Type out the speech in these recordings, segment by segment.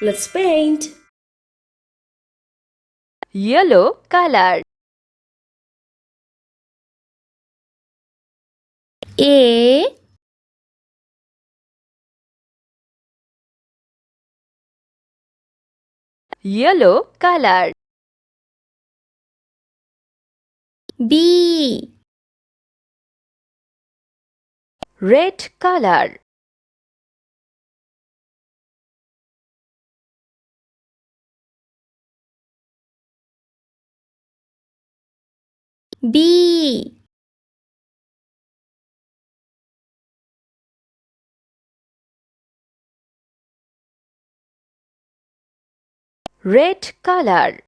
Let's paint. Yellow color. A Yellow color. B Red color. B Red color.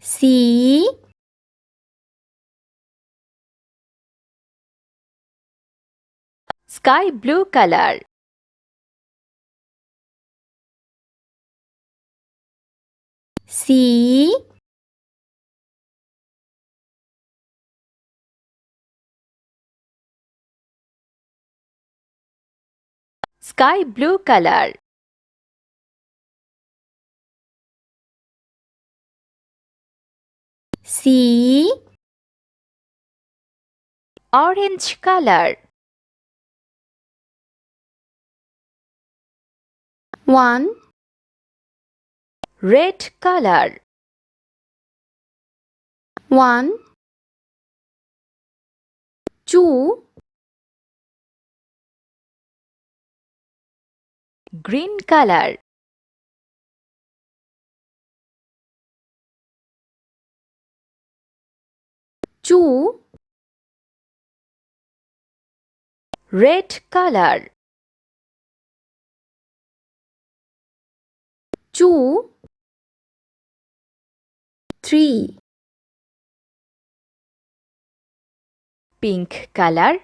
C Sky blue color. C Sky blue color. C Orange color. 1 Red color. 1 2 Green color. 2 Red color. 2 3 Pink color.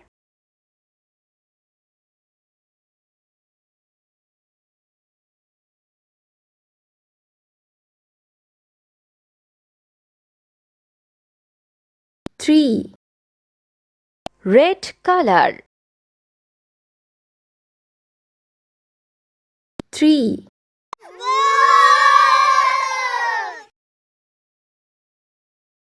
3 Red color. 3